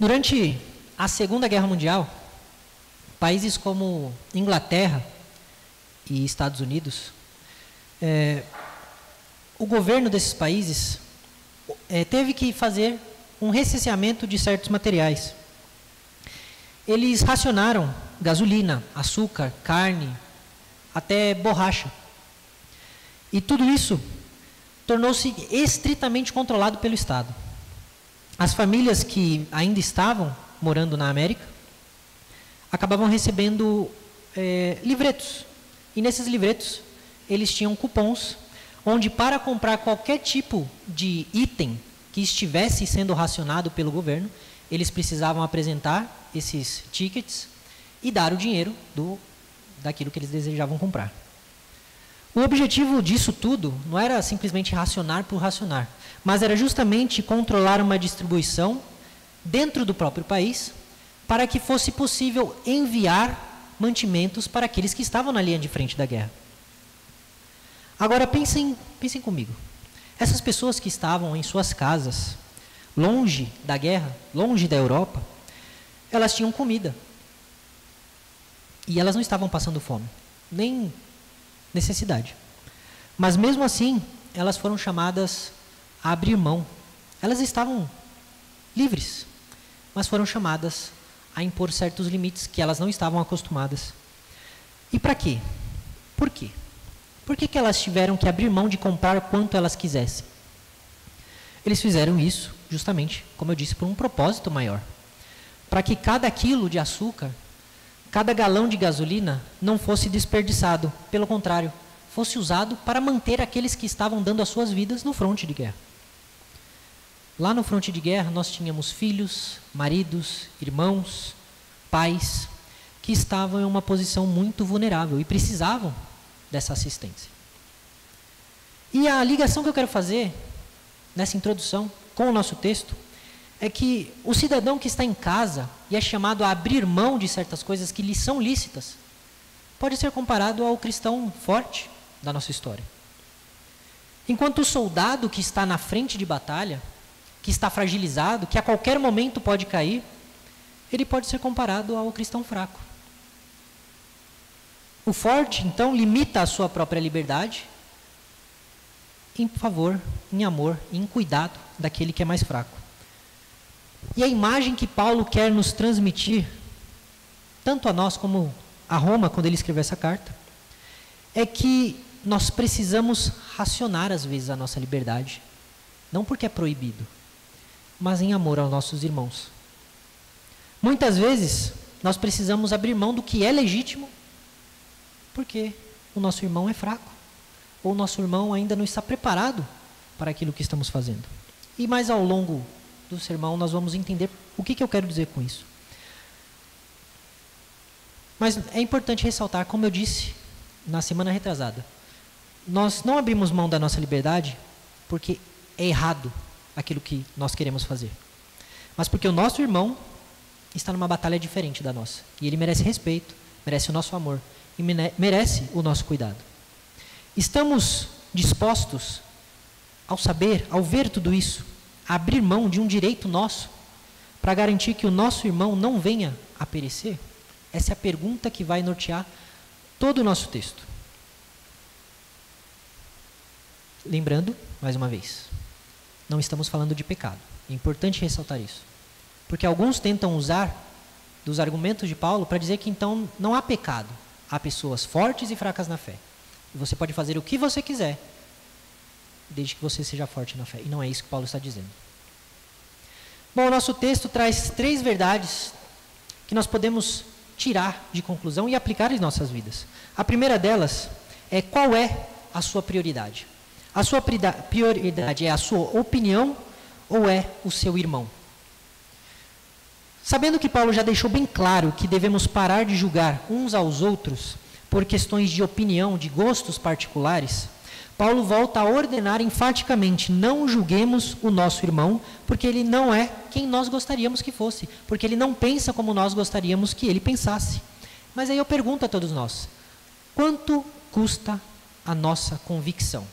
Durante a Segunda Guerra Mundial, países como Inglaterra e Estados Unidos, o governo desses países teve que fazer um recenseamento de certos materiais. Eles racionaram gasolina, açúcar, carne, até borracha. E tudo isso tornou-se estritamente controlado pelo Estado. As famílias que ainda estavam morando na América acabavam recebendo livretos. E nesses livretos, eles tinham cupons, onde para comprar qualquer tipo de item que estivesse sendo racionado pelo governo, eles precisavam apresentar esses tickets e dar o dinheiro daquilo que eles desejavam comprar. O objetivo disso tudo não era simplesmente racionar por racionar, mas era justamente controlar uma distribuição dentro do próprio país para que fosse possível enviar mantimentos para aqueles que estavam na linha de frente da guerra. Agora pensem comigo. Essas pessoas que estavam em suas casas, longe da guerra, longe da Europa, elas tinham comida. E elas não estavam passando fome, nem necessidade. Mas mesmo assim, elas foram chamadas a abrir mão. Elas estavam livres, mas foram chamadas a impor certos limites que elas não estavam acostumadas. E para quê? Por quê? Por que elas tiveram que abrir mão de comprar quanto elas quisessem? Eles fizeram isso, justamente, como eu disse, por um propósito maior. Para que cada quilo de açúcar, cada galão de gasolina não fosse desperdiçado. Pelo contrário, fosse usado para manter aqueles que estavam dando as suas vidas no fronte de guerra. Lá no fronte de guerra, nós tínhamos filhos, maridos, irmãos, pais, que estavam em uma posição muito vulnerável e precisavam dessa assistência. E a ligação que eu quero fazer nessa introdução com o nosso texto é que o cidadão que está em casa e é chamado a abrir mão de certas coisas que lhe são lícitas, pode ser comparado ao cristão forte da nossa história. Enquanto o soldado que está na frente de batalha, que está fragilizado, que a qualquer momento pode cair, ele pode ser comparado ao cristão fraco. O forte, então, limita a sua própria liberdade em favor, em amor, em cuidado daquele que é mais fraco. E a imagem que Paulo quer nos transmitir, tanto a nós como a Roma, quando ele escreveu essa carta, é que nós precisamos racionar, às vezes, a nossa liberdade. Não porque é proibido, mas em amor aos nossos irmãos. Muitas vezes, nós precisamos abrir mão do que é legítimo, porque o nosso irmão é fraco, ou o nosso irmão ainda não está preparado para aquilo que estamos fazendo. E mais ao longo do sermão nós vamos entender o que eu quero dizer com isso. Mas é importante ressaltar, como eu disse na semana retrasada, nós não abrimos mão da nossa liberdade porque é errado aquilo que nós queremos fazer, mas porque o nosso irmão está numa batalha diferente da nossa, e ele merece respeito, merece o nosso amor, e merece o nosso cuidado. Estamos dispostos, ao saber, ao ver tudo isso, a abrir mão de um direito nosso para garantir que o nosso irmão não venha a perecer? Essa é a pergunta que vai nortear todo o nosso texto. Lembrando, mais uma vez, não estamos falando de pecado. É importante ressaltar isso. Porque alguns tentam usar dos argumentos de Paulo para dizer que então não há pecado. Há pessoas fortes e fracas na fé. E você pode fazer o que você quiser, desde que você seja forte na fé. E não é isso que Paulo está dizendo. Bom, o nosso texto traz 3 verdades que nós podemos tirar de conclusão e aplicar em nossas vidas. A primeira delas é: qual é a sua prioridade? A sua prioridade é a sua opinião ou é o seu irmão? Sabendo que Paulo já deixou bem claro que devemos parar de julgar uns aos outros por questões de opinião, de gostos particulares, Paulo volta a ordenar enfaticamente: não julguemos o nosso irmão, porque ele não é quem nós gostaríamos que fosse, porque ele não pensa como nós gostaríamos que ele pensasse. Mas aí eu pergunto a todos nós: quanto custa a nossa convicção?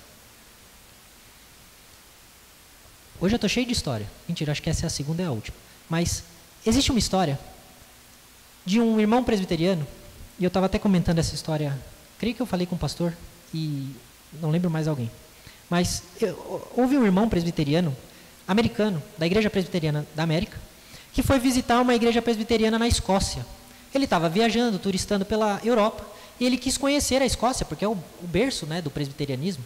Hoje eu estou cheio de história. Mentira, acho que essa é a segunda e a última. Mas Existe uma história de um irmão presbiteriano, e eu estava até comentando essa história, creio que eu falei com o pastor, e não lembro mais alguém. Mas houve um irmão presbiteriano, americano, da Igreja Presbiteriana da América, que foi visitar uma igreja presbiteriana na Escócia. Ele estava viajando, turistando pela Europa, e ele quis conhecer a Escócia, porque é o berço, né, do presbiterianismo.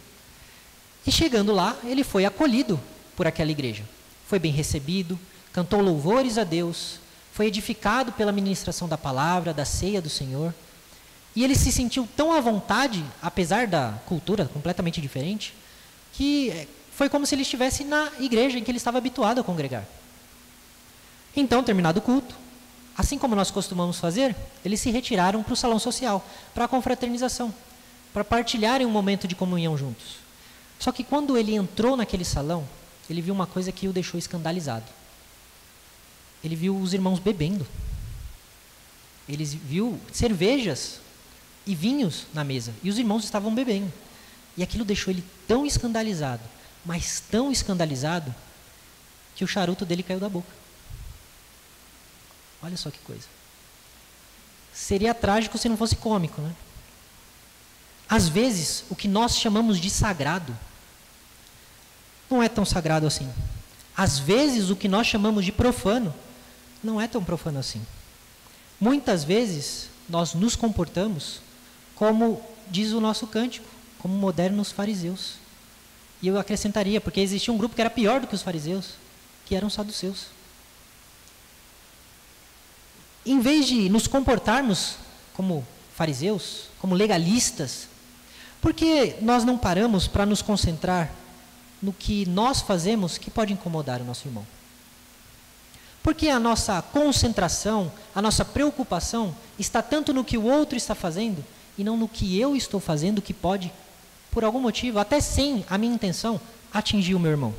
E chegando lá, ele foi acolhido por aquela igreja. Foi bem recebido, cantou louvores a Deus, foi edificado pela ministração da palavra, da ceia do Senhor. E ele se sentiu tão à vontade, apesar da cultura completamente diferente, que foi como se ele estivesse na igreja em que ele estava habituado a congregar. Então, terminado o culto, assim como nós costumamos fazer, eles se retiraram para o salão social, para a confraternização, para partilharem um momento de comunhão juntos. Só que quando ele entrou naquele salão, ele viu uma coisa que o deixou escandalizado. Ele viu os irmãos bebendo. Ele viu cervejas e vinhos na mesa, e os irmãos estavam bebendo. E aquilo deixou ele tão escandalizado, mas tão escandalizado, que o charuto dele caiu da boca. Olha só que coisa. Seria trágico se não fosse cômico, né? Às vezes, o que nós chamamos de sagrado não é tão sagrado assim. Às vezes, o que nós chamamos de profano não é tão profano assim. Muitas vezes, nós nos comportamos como diz o nosso cântico, como modernos fariseus. E eu acrescentaria, porque existia um grupo que era pior do que os fariseus, que eram saduceus. Em vez de nos comportarmos como fariseus, como legalistas, por que nós não paramos para nos concentrar no que nós fazemos que pode incomodar o nosso irmão? Por que a nossa concentração, a nossa preocupação está tanto no que o outro está fazendo e não no que eu estou fazendo que pode, por algum motivo, até sem a minha intenção, atingir o meu irmão?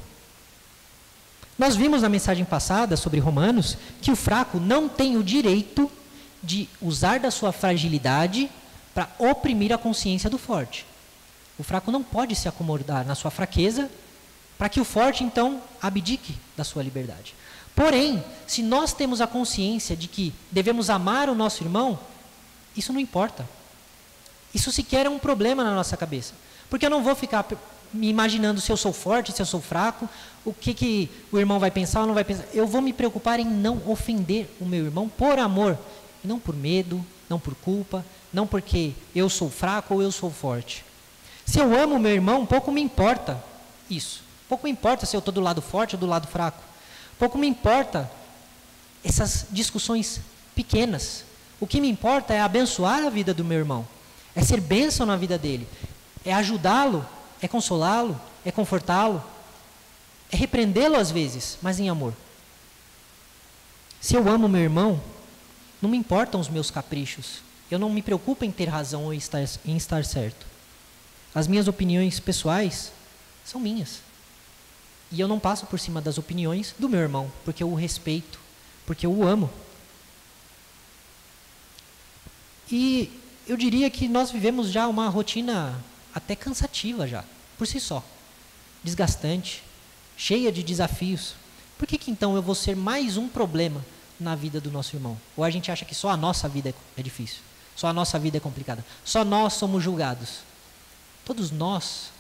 Nós vimos na mensagem passada sobre Romanos que o fraco não tem o direito de usar da sua fragilidade para oprimir a consciência do forte. O fraco não pode se acomodar na sua fraqueza para que o forte, então, abdique da sua liberdade. Porém, se nós temos a consciência de que devemos amar o nosso irmão, isso não importa. Isso sequer é um problema na nossa cabeça. Porque eu não vou ficar me imaginando se eu sou forte, se eu sou fraco, o que o irmão vai pensar ou não vai pensar. Eu vou me preocupar em não ofender o meu irmão por amor, e não por medo, não por culpa, não porque eu sou fraco ou eu sou forte. Se eu amo o meu irmão, pouco me importa isso. Pouco me importa se eu estou do lado forte ou do lado fraco. Pouco me importa essas discussões pequenas. O que me importa é abençoar a vida do meu irmão, é ser bênção na vida dele, é ajudá-lo, é consolá-lo, é confortá-lo, é repreendê-lo às vezes, mas em amor. Se eu amo meu irmão, não me importam os meus caprichos. Eu não me preocupo em ter razão ou em estar certo. As minhas opiniões pessoais são minhas. E eu não passo por cima das opiniões do meu irmão, porque eu o respeito, porque eu o amo. E eu diria que nós vivemos já uma rotina até cansativa já, por si só. Desgastante, cheia de desafios. Por que então eu vou ser mais um problema na vida do nosso irmão? Ou a gente acha que só a nossa vida é difícil, só a nossa vida é complicada, só nós somos julgados. Todos nós,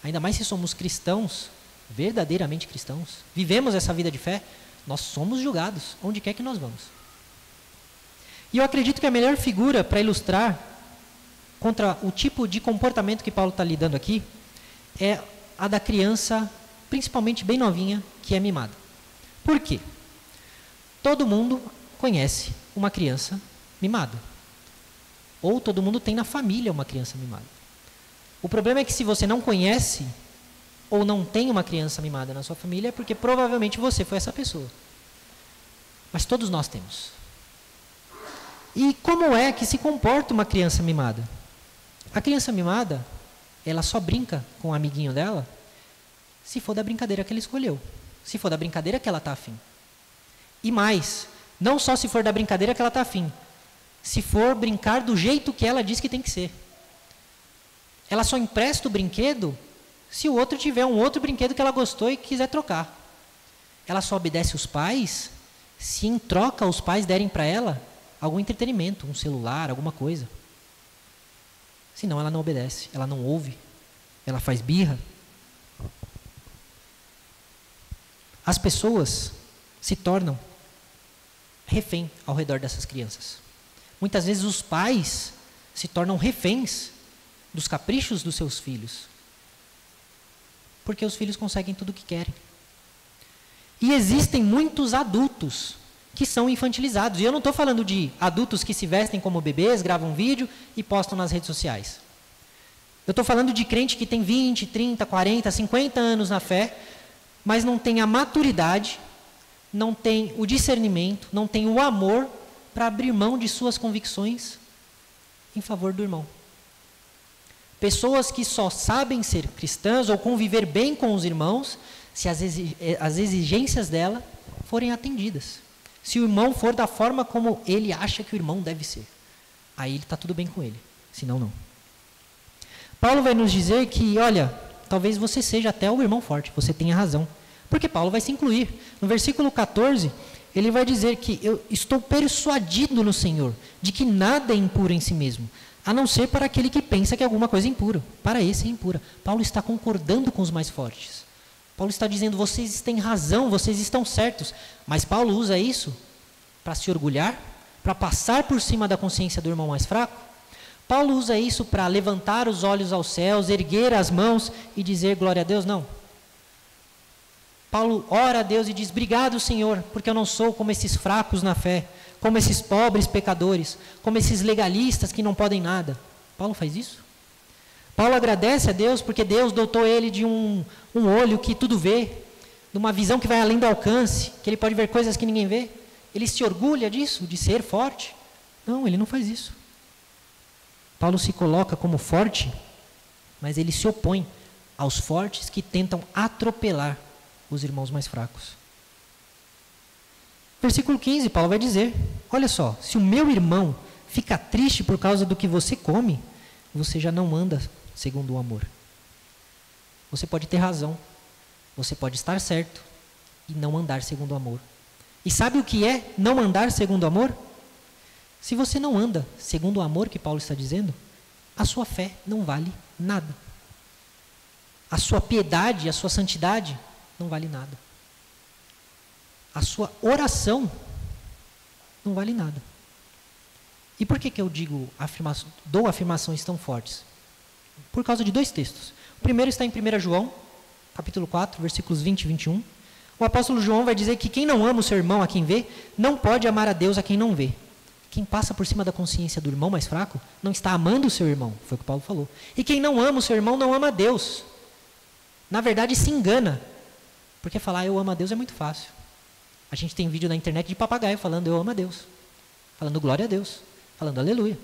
ainda mais se somos cristãos, verdadeiramente cristãos, vivemos essa vida de fé, nós somos julgados, onde quer que nós vamos. E eu acredito que a melhor figura para ilustrar contra o tipo de comportamento que Paulo está lidando aqui é a da criança, principalmente bem novinha, que é mimada. Por quê? Todo mundo conhece uma criança mimada. Ou todo mundo tem na família uma criança mimada. O problema é que se você não conhece ou não tem uma criança mimada na sua família, é porque provavelmente você foi essa pessoa. Mas todos nós temos. E como é que se comporta uma criança mimada? A criança mimada, ela só brinca com o amiguinho dela se for da brincadeira que ela escolheu. Se for da brincadeira que ela está afim. E mais, não só se for da brincadeira que ela está afim, se for brincar do jeito que ela diz que tem que ser. Ela só empresta o brinquedo se o outro tiver um outro brinquedo que ela gostou e quiser trocar. Ela só obedece os pais se em troca os pais derem para ela algum entretenimento, um celular, alguma coisa. Senão ela não obedece, ela não ouve, ela faz birra. As pessoas se tornam refém ao redor dessas crianças. Muitas vezes os pais se tornam reféns dos caprichos dos seus filhos, porque os filhos conseguem tudo o que querem. E existem muitos adultos que são infantilizados. E eu não estou falando de adultos que se vestem como bebês, gravam vídeo e postam nas redes sociais. Eu estou falando de crente que tem 20, 30, 40, 50 anos na fé, mas não tem a maturidade, não tem o discernimento, não tem o amor para abrir mão de suas convicções em favor do irmão. Pessoas que só sabem ser cristãs ou conviver bem com os irmãos se as exigências dela forem atendidas. Se o irmão for da forma como ele acha que o irmão deve ser, aí está tudo bem com ele, senão não. Paulo vai nos dizer que, olha, talvez você seja até o irmão forte, você tenha razão. Porque Paulo vai se incluir. No versículo 14, ele vai dizer que eu estou persuadido no Senhor de que nada é impuro em si mesmo, a não ser para aquele que pensa que alguma coisa é impura. Para esse é impura. Paulo está concordando com os mais fortes. Paulo está dizendo, vocês têm razão, vocês estão certos. Mas Paulo usa isso para se orgulhar, para passar por cima da consciência do irmão mais fraco. Paulo usa isso para levantar os olhos aos céus, erguer as mãos e dizer glória a Deus? Não. Paulo ora a Deus e diz, obrigado, Senhor, porque eu não sou como esses fracos na fé, como esses pobres pecadores, como esses legalistas que não podem nada. Paulo faz isso? Paulo agradece a Deus porque Deus dotou ele de um olho que tudo vê, de uma visão que vai além do alcance, que ele pode ver coisas que ninguém vê. Ele se orgulha disso, de ser forte? Não, ele não faz isso. Paulo se coloca como forte, mas ele se opõe aos fortes que tentam atropelar os irmãos mais fracos. Versículo 15, Paulo vai dizer, olha só, se o meu irmão fica triste por causa do que você come, você já não anda segundo o amor. Você pode ter razão, você pode estar certo e não andar segundo o amor. E sabe o que é não andar segundo o amor? Se você não anda segundo o amor que Paulo está dizendo, a sua fé não vale nada. A sua piedade, a sua santidade não vale nada. A sua oração não vale nada. E por que eu digo dou afirmações tão fortes? Por causa de dois textos. O primeiro está em 1 João, capítulo 4, versículos 20 e 21. O apóstolo João vai dizer que quem não ama o seu irmão a quem vê, não pode amar a Deus a quem não vê. Quem passa por cima da consciência do irmão mais fraco, não está amando o seu irmão, foi o que Paulo falou. E quem não ama o seu irmão, não ama a Deus. Na verdade, se engana. Porque falar eu amo a Deus é muito fácil. A gente tem vídeo na internet de papagaio falando eu amo a Deus. Falando glória a Deus. Falando aleluia.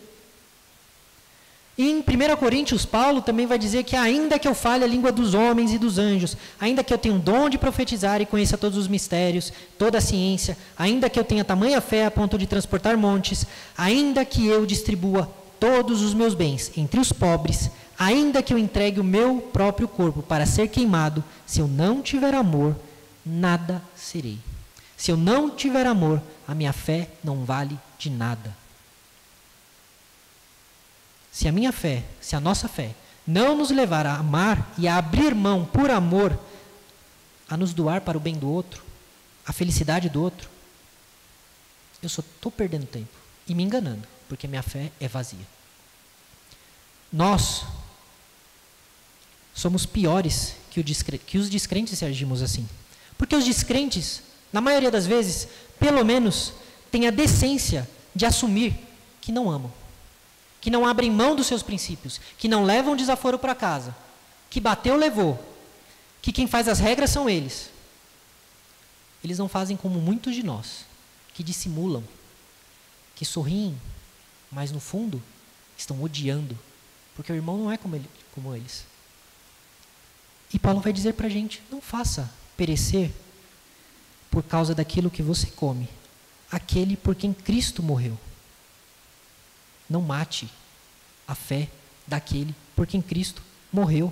E em 1 Coríntios, Paulo também vai dizer que ainda que eu fale a língua dos homens e dos anjos, ainda que eu tenha um dom de profetizar e conheça todos os mistérios, toda a ciência, ainda que eu tenha tamanha fé a ponto de transportar montes, ainda que eu distribua todos os meus bens entre os pobres, ainda que eu entregue o meu próprio corpo para ser queimado, se eu não tiver amor, nada serei. Se eu não tiver amor, a minha fé não vale de nada. Se a minha fé, se a nossa fé, não nos levar a amar e a abrir mão por amor, a nos doar para o bem do outro, a felicidade do outro, eu só estou perdendo tempo e me enganando, porque minha fé é vazia. Nós somos piores que os descrentes se agimos assim. Porque os descrentes, na maioria das vezes, pelo menos, têm a decência de assumir que não amam. Que não abrem mão dos seus princípios, que não levam desaforo para casa, que bateu, levou, que quem faz as regras são eles. Eles não fazem como muitos de nós, que dissimulam, que sorriem, mas no fundo estão odiando, porque o irmão não é como eles. E Paulo vai dizer para a gente, não faça perecer por causa daquilo que você come, aquele por quem Cristo morreu. Não mate a fé daquele por quem Cristo morreu.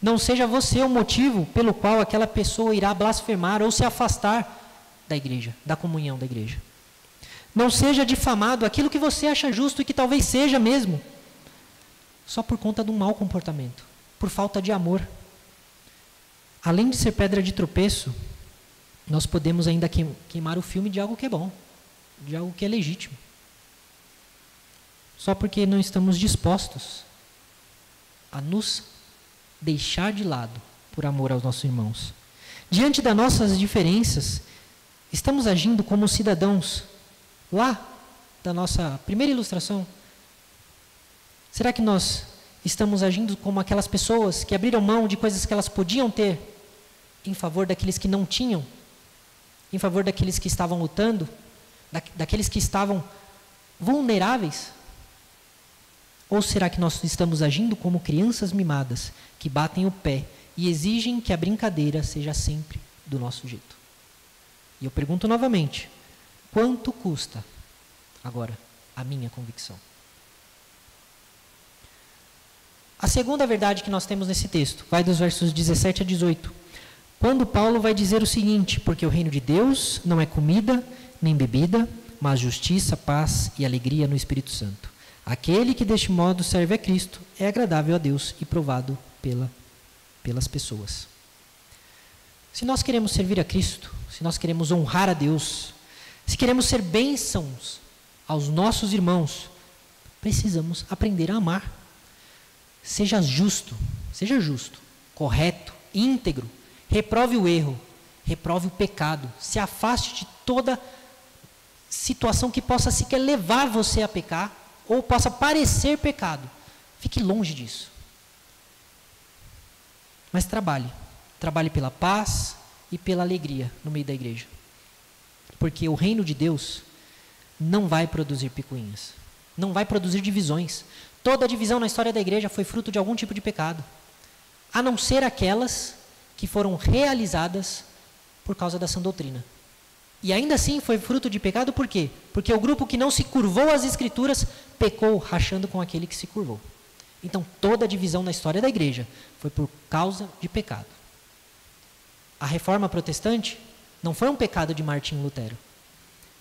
Não seja você o motivo pelo qual aquela pessoa irá blasfemar ou se afastar da igreja, da comunhão da igreja. Não seja difamado aquilo que você acha justo e que talvez seja mesmo, só por conta de um mau comportamento, por falta de amor. Além de ser pedra de tropeço, nós podemos ainda queimar o filme de algo que é bom, de algo que é legítimo. Só porque não estamos dispostos a nos deixar de lado por amor aos nossos irmãos. Diante das nossas diferenças, estamos agindo como cidadãos lá da nossa primeira ilustração. Será que nós estamos agindo como aquelas pessoas que abriram mão de coisas que elas podiam ter em favor daqueles que não tinham? Em favor daqueles que estavam lutando? Daqueles que estavam vulneráveis? Ou será que nós estamos agindo como crianças mimadas, que batem o pé e exigem que a brincadeira seja sempre do nosso jeito? E eu pergunto novamente, quanto custa agora a minha convicção? A segunda verdade que nós temos nesse texto vai dos versos 17 a 18. Quando Paulo vai dizer o seguinte: porque o reino de Deus não é comida nem bebida, mas justiça, paz e alegria no Espírito Santo. Aquele que deste modo serve a Cristo é agradável a Deus e provado pelas pessoas. Se nós queremos servir a Cristo, se nós queremos honrar a Deus, se queremos ser bênçãos aos nossos irmãos, precisamos aprender a amar. Seja justo, correto, íntegro, reprove o erro, reprove o pecado, se afaste de toda situação que possa sequer levar você a pecar, ou possa parecer pecado. Fique longe disso. Mas trabalhe pela paz e pela alegria no meio da igreja. Porque o reino de Deus não vai produzir picuinhas, não vai produzir divisões. Toda divisão na história da igreja foi fruto de algum tipo de pecado, a não ser aquelas que foram realizadas por causa da sã doutrina. E ainda assim foi fruto de pecado, por quê? Porque o grupo que não se curvou às Escrituras pecou, rachando com aquele que se curvou. Então, toda divisão na história da igreja foi por causa de pecado. A reforma protestante não foi um pecado de Martim Lutero,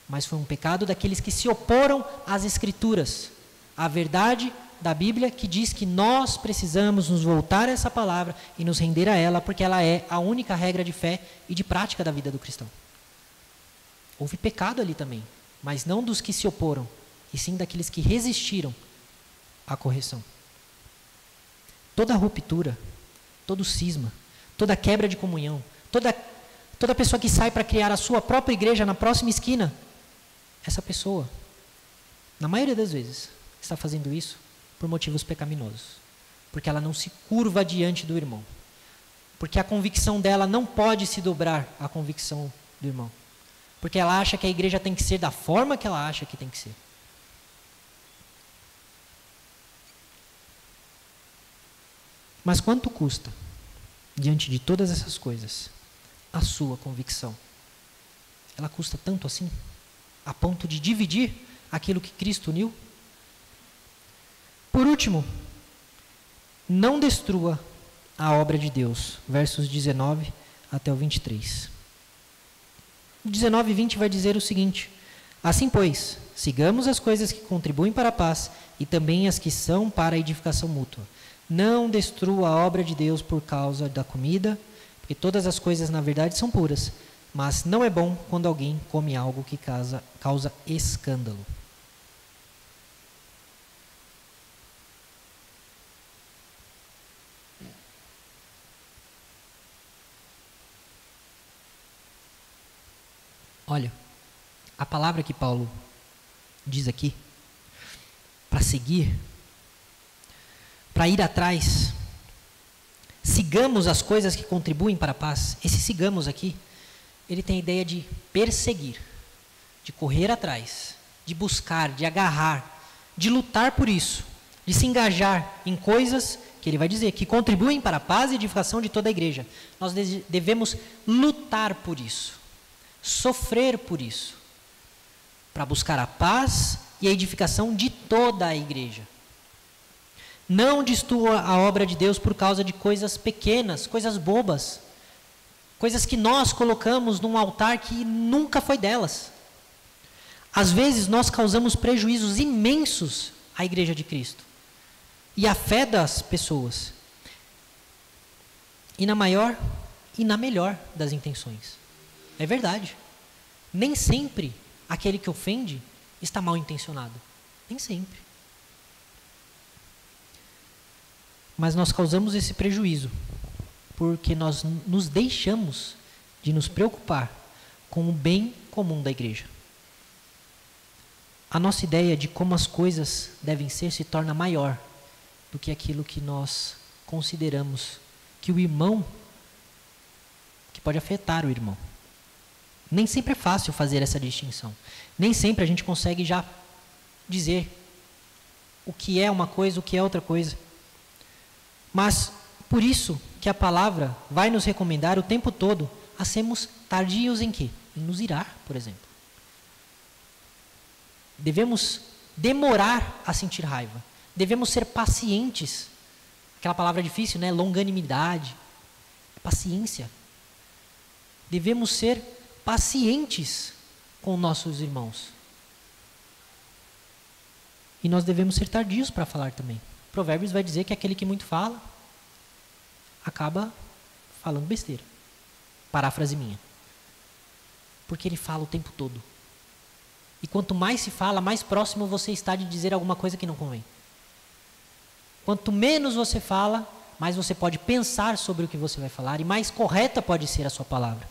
mas foi um pecado daqueles que se oporam às Escrituras, à verdade da Bíblia, que diz que nós precisamos nos voltar a essa palavra e nos render a ela, porque ela é a única regra de fé e de prática da vida do cristão. Houve pecado ali também, mas não dos que se oporam, e sim daqueles que resistiram à correção. Toda ruptura, todo cisma, toda quebra de comunhão, toda pessoa que sai para criar a sua própria igreja na próxima esquina, essa pessoa, na maioria das vezes, está fazendo isso por motivos pecaminosos, porque ela não se curva diante do irmão, porque a convicção dela não pode se dobrar à convicção do irmão, porque ela acha que a igreja tem que ser da forma que ela acha que tem que ser. Mas quanto custa, diante de todas essas coisas, a sua convicção? Ela custa tanto assim, a ponto de dividir aquilo que Cristo uniu? Por último, não destrua a obra de Deus, versos 19 até o 23. 19 e 20 vai dizer o seguinte: assim, pois, sigamos as coisas que contribuem para a paz e também as que são para a edificação mútua. Não destrua a obra de Deus por causa da comida, porque todas as coisas na verdade são puras, mas não é bom quando alguém come algo que causa escândalo. Olha, a palavra que Paulo diz aqui, para seguir, para ir atrás, sigamos as coisas que contribuem para a paz. Esse sigamos aqui, ele tem a ideia de perseguir, de correr atrás, de buscar, de agarrar, de lutar por isso, de se engajar em coisas que ele vai dizer, que contribuem para a paz e edificação de toda a igreja. Nós devemos lutar por isso, sofrer por isso, para buscar a paz e a edificação de toda a igreja. Não destrua a obra de Deus por causa de coisas pequenas, coisas bobas. Coisas que nós colocamos num altar que nunca foi delas. Às vezes nós causamos prejuízos imensos à Igreja de Cristo e à fé das pessoas. E na maior e na melhor das intenções. É verdade. Nem sempre aquele que ofende está mal intencionado. Nem sempre. Mas nós causamos esse prejuízo porque nós nos deixamos de nos preocupar com o bem comum da igreja. A nossa ideia de como as coisas devem ser se torna maior do que aquilo que nós consideramos que o irmão, que pode afetar o irmão. Nem sempre é fácil fazer essa distinção. Nem sempre a gente consegue já dizer o que é uma coisa, o que é outra coisa. Mas, por isso que a palavra vai nos recomendar o tempo todo a sermos tardios em quê? Em nos irar, por exemplo. Devemos demorar a sentir raiva. Devemos ser pacientes. Aquela palavra difícil, né? Longanimidade. Paciência. Devemos ser pacientes com nossos irmãos. E nós devemos ser tardios para falar também. Provérbios vai dizer que aquele que muito fala acaba falando besteira. Paráfrase minha. Porque ele fala o tempo todo. E quanto mais se fala, mais próximo você está de dizer alguma coisa que não convém. Quanto menos você fala, mais você pode pensar sobre o que você vai falar e mais correta pode ser a sua palavra.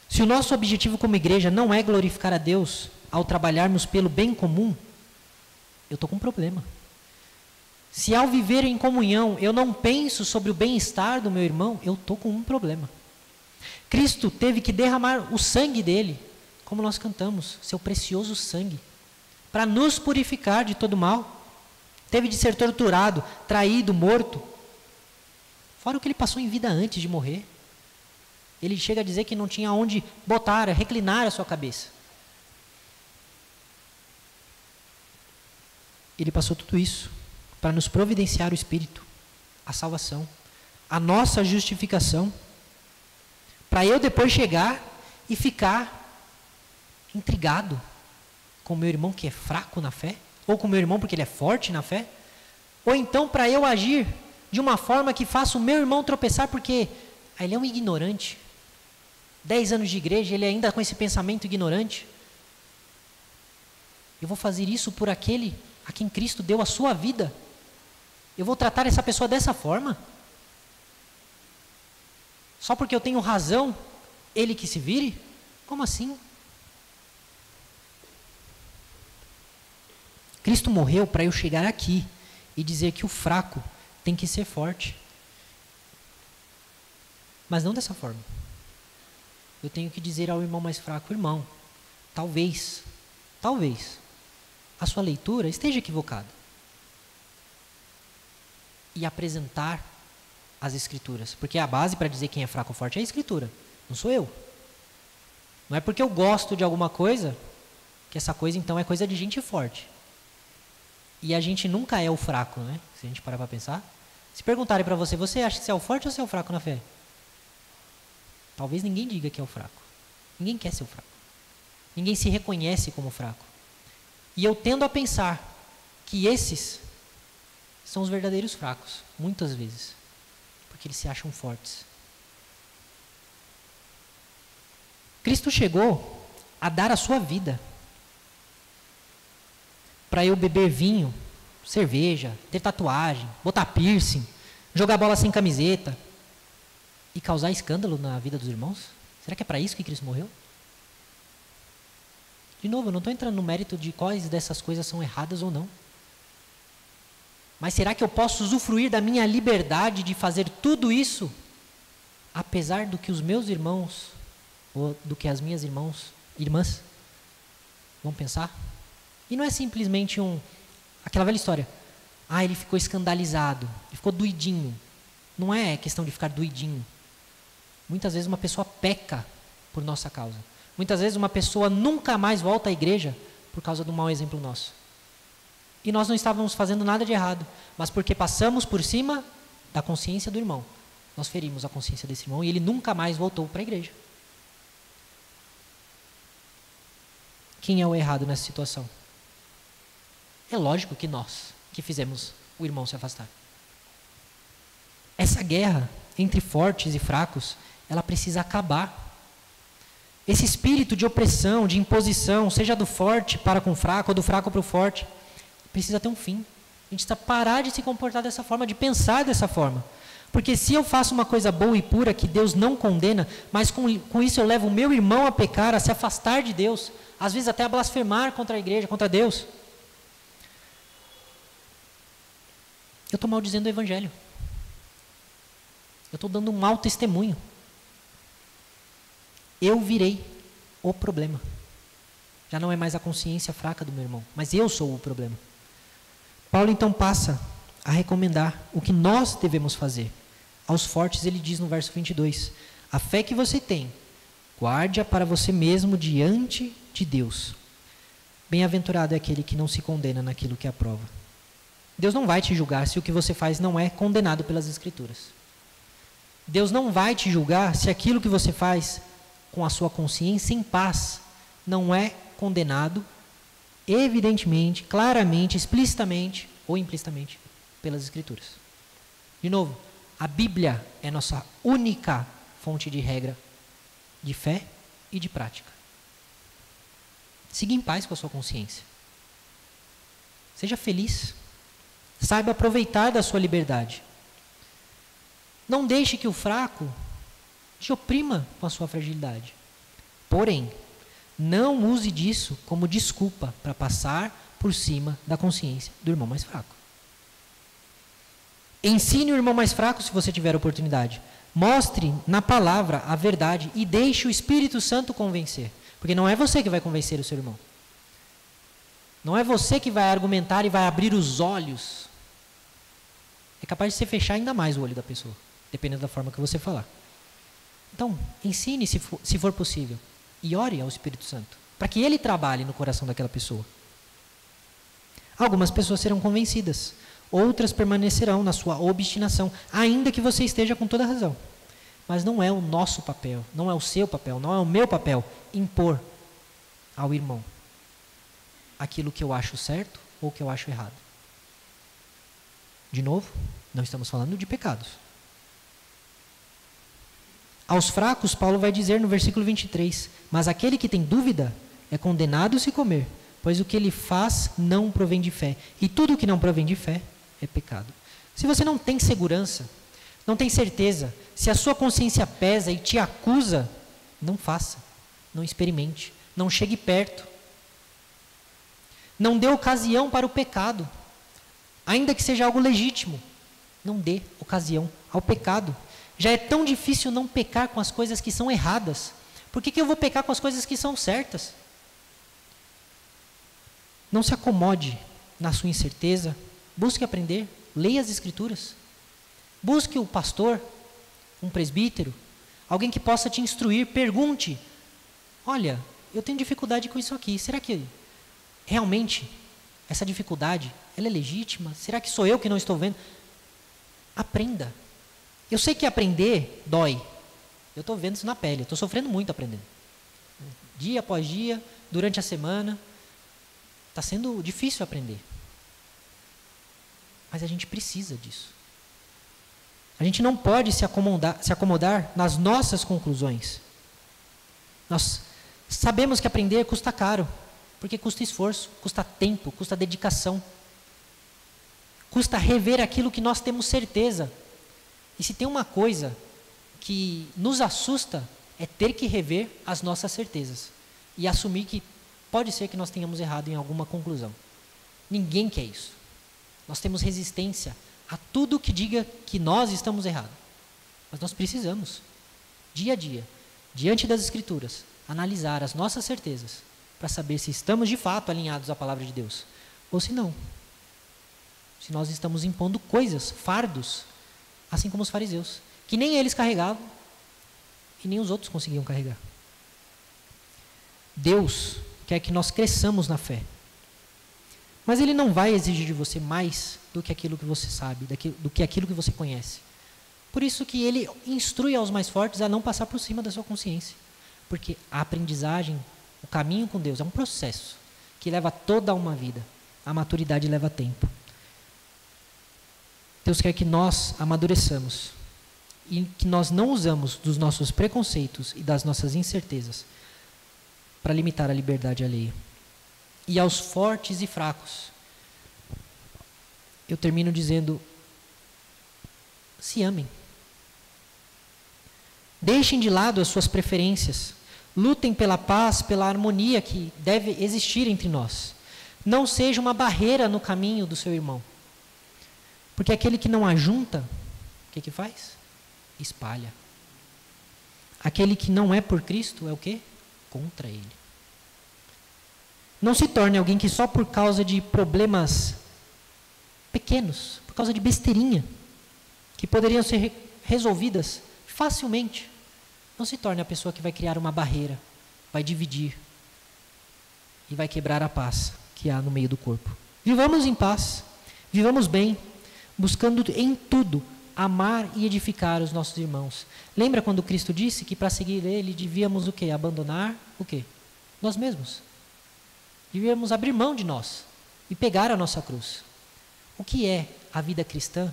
Se o nosso objetivo como igreja não é glorificar a Deus ao trabalharmos pelo bem comum, eu estou com um problema. Se ao viver em comunhão eu não penso sobre o bem-estar do meu irmão, eu estou com um problema. Cristo teve que derramar o sangue dele, como nós cantamos, seu precioso sangue, para nos purificar de todo mal. Teve de ser torturado, traído, morto. Fora o que ele passou em vida antes de morrer. Ele chega a dizer que não tinha onde botar, reclinar a sua cabeça. Ele passou tudo isso para nos providenciar o Espírito, a salvação, a nossa justificação, para eu depois chegar e ficar intrigado com o meu irmão que é fraco na fé, ou com o meu irmão porque ele é forte na fé, ou então para eu agir de uma forma que faça o meu irmão tropeçar porque ele é um ignorante. 10 anos de igreja, ele ainda com esse pensamento ignorante. Eu vou fazer isso por aquele a quem Cristo deu a sua vida. Eu vou tratar essa pessoa dessa forma? Só porque eu tenho razão, ele que se vire? Como assim? Cristo morreu para eu chegar aqui e dizer que o fraco tem que ser forte. Mas não dessa forma. Eu tenho que dizer ao irmão mais fraco, irmão, talvez, a sua leitura esteja equivocada. E apresentar as Escrituras. Porque a base para dizer quem é fraco ou forte é a Escritura, não sou eu. Não é porque eu gosto de alguma coisa, que essa coisa então é coisa de gente forte. E a gente nunca é o fraco, né? Se a gente parar para pensar. Se perguntarem para você, você acha que você é o forte ou você é o fraco na fé? Talvez ninguém diga que é o fraco. Ninguém quer ser o fraco. Ninguém se reconhece como fraco. E eu tendo a pensar que esses são os verdadeiros fracos, muitas vezes, porque eles se acham fortes. Cristo chegou a dar a sua vida para eu beber vinho, cerveja, ter tatuagem, botar piercing, jogar bola sem camiseta e causar escândalo na vida dos irmãos? Será que é para isso que Cristo morreu? De novo, eu não estou entrando no mérito de quais dessas coisas são erradas ou não. Mas será que eu posso usufruir da minha liberdade de fazer tudo isso, apesar do que os meus irmãos, ou do que as minhas irmãs, vão pensar? E não é simplesmente aquela velha história. Ele ficou escandalizado, ele ficou doidinho. Não é questão de ficar doidinho. Muitas vezes uma pessoa peca por nossa causa. Muitas vezes uma pessoa nunca mais volta à igreja por causa do mau exemplo nosso. E nós não estávamos fazendo nada de errado, mas porque passamos por cima da consciência do irmão. nós ferimos a consciência desse irmão e ele nunca mais voltou para a igreja. Quem é o errado nessa situação? É lógico que nós, que fizemos o irmão se afastar. Essa guerra entre fortes e fracos, ela precisa acabar. Esse espírito de opressão, de imposição, seja do forte para com o fraco, ou do fraco para o forte, precisa ter um fim. A gente precisa parar de se comportar dessa forma, de pensar dessa forma. Porque se eu faço uma coisa boa e pura que Deus não condena, mas com isso eu levo o meu irmão a pecar, a se afastar de Deus, às vezes até a blasfemar contra a igreja, contra Deus, eu estou maldizendo o evangelho. Eu estou dando um mau testemunho. Eu virei o problema. Já não é mais a consciência fraca do meu irmão, mas eu sou o problema. Paulo então passa a recomendar o que nós devemos fazer. Aos fortes ele diz no verso 22, a fé que você tem, guarde-a para você mesmo diante de Deus. Bem-aventurado é aquele que não se condena naquilo que aprova. Deus não vai te julgar se o que você faz não é condenado pelas Escrituras. Deus não vai te julgar se aquilo que você faz com a sua consciência em paz não é condenado, evidentemente, claramente, explicitamente ou implicitamente pelas Escrituras. De novo, a Bíblia é nossa única fonte de regra de fé e de prática. Siga em paz com a sua consciência. Seja feliz. Saiba aproveitar da sua liberdade. Não deixe que o fraco te oprima com a sua fragilidade. Porém, não use disso como desculpa para passar por cima da consciência do irmão mais fraco. Ensine o irmão mais fraco se você tiver oportunidade. Mostre na palavra a verdade e deixe o Espírito Santo convencer. Porque não é você que vai convencer o seu irmão. Não é você que vai argumentar e vai abrir os olhos. É capaz de você fechar ainda mais o olho da pessoa, dependendo da forma que você falar. Então, ensine se for possível. E ore ao Espírito Santo, para que ele trabalhe no coração daquela pessoa. Algumas pessoas serão convencidas, outras permanecerão na sua obstinação, ainda que você esteja com toda a razão. Mas não é o nosso papel, não é o seu papel, não é o meu papel impor ao irmão aquilo que eu acho certo ou que eu acho errado. De novo, não estamos falando de pecados. Aos fracos, Paulo vai dizer no versículo 23, mas aquele que tem dúvida é condenado se comer, pois o que ele faz não provém de fé, e tudo o que não provém de fé é pecado. Se você não tem segurança, não tem certeza, se a sua consciência pesa e te acusa, não faça, não experimente, não chegue perto. Não dê ocasião para o pecado, ainda que seja algo legítimo, não dê ocasião ao pecado. Já é tão difícil não pecar com as coisas que são erradas. Por que eu vou pecar com as coisas que são certas? Não se acomode na sua incerteza. Busque aprender. Leia as Escrituras. Busque o pastor, um presbítero, alguém que possa te instruir. Pergunte. Olha, eu tenho dificuldade com isso aqui. Será que realmente essa dificuldade ela é legítima? Será que sou eu que não estou vendo? Aprenda. Eu sei que aprender dói. Eu estou vendo isso na pele. Estou sofrendo muito aprendendo. Dia após dia, durante a semana. Está sendo difícil aprender. Mas a gente precisa disso. A gente não pode se acomodar nas nossas conclusões. Nós sabemos que aprender custa caro. Porque custa esforço, custa tempo, custa dedicação. Custa rever aquilo que nós temos certeza. E se tem uma coisa que nos assusta, é ter que rever as nossas certezas. E assumir que pode ser que nós tenhamos errado em alguma conclusão. Ninguém quer isso. Nós temos resistência a tudo que diga que nós estamos errados. Mas nós precisamos, dia a dia, diante das Escrituras, analisar as nossas certezas, para saber se estamos de fato alinhados à palavra de Deus, ou se não. Se nós estamos impondo coisas, fardos, assim como os fariseus, que nem eles carregavam e nem os outros conseguiam carregar. Deus quer que nós cresçamos na fé. Mas Ele não vai exigir de você mais do que aquilo que você sabe, do que aquilo que você conhece. Por isso que ele instrui aos mais fortes a não passar por cima da sua consciência. Porque a aprendizagem, o caminho com Deus é um processo que leva toda uma vida. A maturidade leva tempo. Deus quer que nós amadureçamos e que nós não usamos dos nossos preconceitos e das nossas incertezas para limitar a liberdade alheia. E aos fortes e fracos, eu termino dizendo: se amem. Deixem de lado as suas preferências. Lutem pela paz, pela harmonia que deve existir entre nós. Não seja uma barreira no caminho do seu irmão. Porque aquele que não ajunta, o que faz? Espalha. Aquele que não é por Cristo é o quê? Contra Ele. Não se torne alguém que só por causa de problemas pequenos, por causa de besteirinha, que poderiam ser resolvidas facilmente, não se torne a pessoa que vai criar uma barreira, vai dividir e vai quebrar a paz que há no meio do corpo. Vivamos em paz, vivamos bem, buscando em tudo amar e edificar os nossos irmãos. Lembra quando Cristo disse que para seguir Ele devíamos o quê? Abandonar o quê? Nós mesmos. Devíamos abrir mão de nós e pegar a nossa cruz. O que é a vida cristã?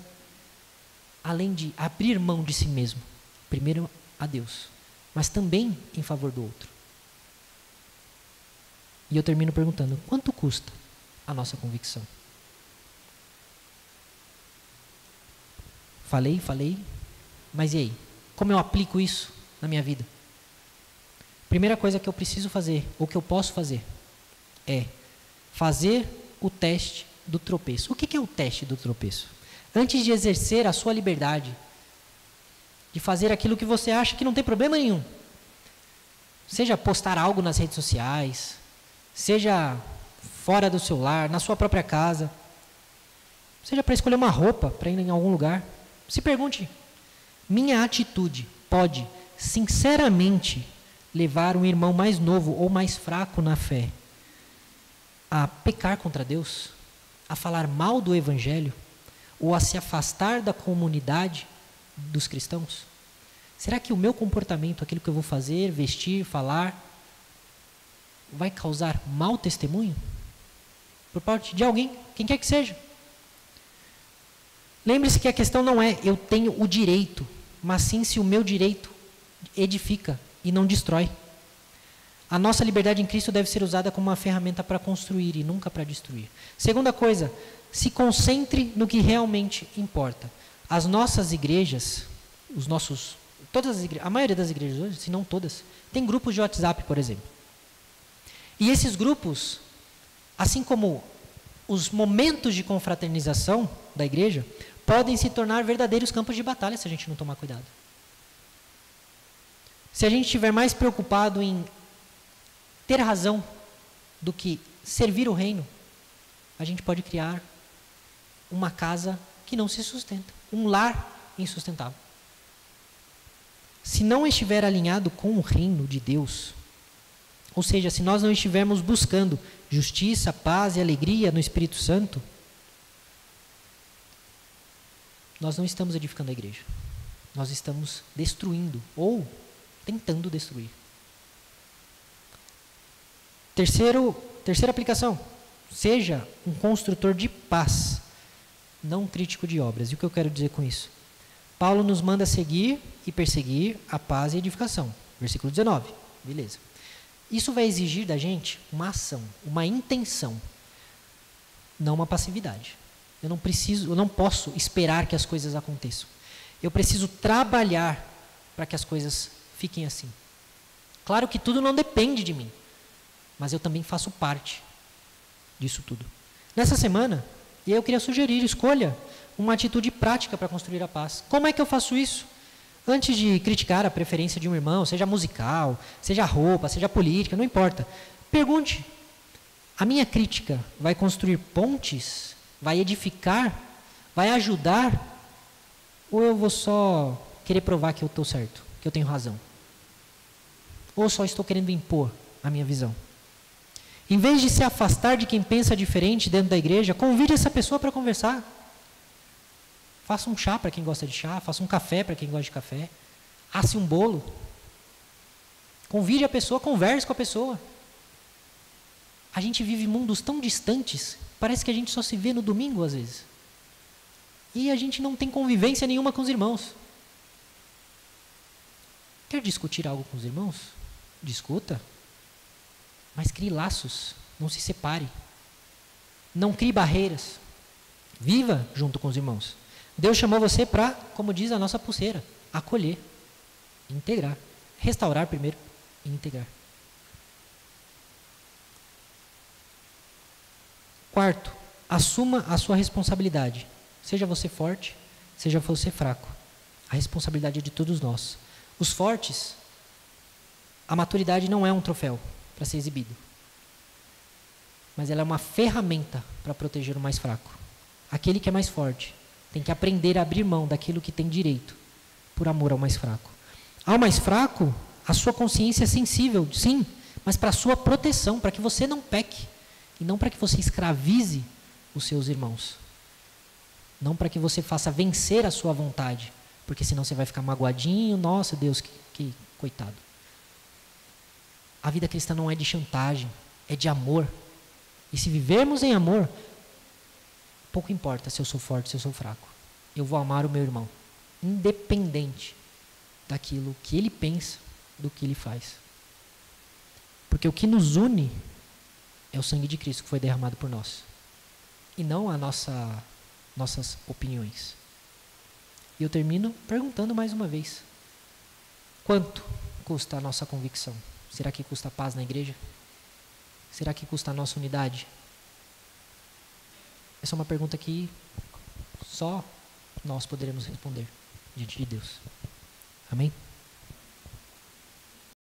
Além de abrir mão de si mesmo, primeiro a Deus, mas também em favor do outro. E eu termino perguntando: quanto custa a nossa convicção? Falei, mas e aí? Como eu aplico isso na minha vida? Primeira coisa que eu preciso fazer, ou que eu posso fazer, é fazer o teste do tropeço. O que é o teste do tropeço? Antes de exercer a sua liberdade, de fazer aquilo que você acha que não tem problema nenhum, seja postar algo nas redes sociais, seja fora do seu lar, na sua própria casa, seja para escolher uma roupa para ir em algum lugar, se pergunte: minha atitude pode sinceramente levar um irmão mais novo ou mais fraco na fé a pecar contra Deus, a falar mal do Evangelho, ou a se afastar da comunidade dos cristãos? Será que o meu comportamento, aquilo que eu vou fazer, vestir, falar, vai causar mau testemunho por parte de alguém, quem quer que seja? Lembre-se que a questão não é eu tenho o direito, mas sim se o meu direito edifica e não destrói. A nossa liberdade em Cristo deve ser usada como uma ferramenta para construir e nunca para destruir. Segunda coisa, se concentre no que realmente importa. As nossas igrejas, a maioria das igrejas hoje, se não todas, tem grupos de WhatsApp, por exemplo. E esses grupos, assim como os momentos de confraternização da igreja, podem se tornar verdadeiros campos de batalha se a gente não tomar cuidado. Se a gente estiver mais preocupado em ter razão do que servir o reino, a gente pode criar uma casa que não se sustenta, um lar insustentável. Se não estiver alinhado com o reino de Deus, ou seja, se nós não estivermos buscando justiça, paz e alegria no Espírito Santo, nós não estamos edificando a igreja. Nós estamos destruindo ou tentando destruir. Terceira aplicação: seja um construtor de paz, não um crítico de obras. E o que eu quero dizer com isso? Paulo nos manda seguir e perseguir a paz e a edificação. Versículo 19. Beleza. Isso vai exigir da gente uma ação, uma intenção, não uma passividade. Eu não posso esperar que as coisas aconteçam. Eu preciso trabalhar para que as coisas fiquem assim. Claro que tudo não depende de mim, mas eu também faço parte disso tudo. Nessa semana, eu queria sugerir, escolha uma atitude prática para construir a paz. Como é que eu faço isso? Antes de criticar a preferência de um irmão, seja musical, seja roupa, seja política, não importa. Pergunte: a minha crítica vai construir pontes? Vai edificar? Vai ajudar? Ou eu vou só querer provar que eu estou certo, que eu tenho razão? Ou só estou querendo impor a minha visão? Em vez de se afastar de quem pensa diferente dentro da igreja, convide essa pessoa para conversar. Faça um chá para quem gosta de chá, faça um café para quem gosta de café, asse um bolo. Convide a pessoa, converse com a pessoa. A gente vive mundos tão distantes, parece que a gente só se vê no domingo às vezes. E a gente não tem convivência nenhuma com os irmãos. Quer discutir algo com os irmãos? Discuta. Mas crie laços, não se separe. Não crie barreiras. Viva junto com os irmãos. Deus chamou você para, como diz a nossa pulseira, acolher, integrar. Restaurar primeiro e integrar. Quarto, assuma a sua responsabilidade. Seja você forte, seja você fraco. A responsabilidade é de todos nós. Os fortes, a maturidade não é um troféu para ser exibido. Mas ela é uma ferramenta para proteger o mais fraco. Aquele que é mais forte tem que aprender a abrir mão daquilo que tem direito, por amor ao mais fraco. Ao mais fraco, a sua consciência é sensível, sim, mas para a sua proteção, para que você não peque, e não para que você escravize os seus irmãos. Não para que você faça vencer a sua vontade, porque senão você vai ficar magoadinho, nossa Deus, que coitado. A vida cristã não é de chantagem, é de amor. E se vivermos em amor, pouco importa se eu sou forte, se eu sou fraco. Eu vou amar o meu irmão, independente daquilo que ele pensa, do que ele faz. Porque o que nos une é o sangue de Cristo que foi derramado por nós. E não a nossas opiniões. E eu termino perguntando mais uma vez. Quanto custa a nossa convicção? Será que custa a paz na igreja? Será que custa a nossa unidade? Essa é uma pergunta que só nós poderemos responder diante de Deus. Amém?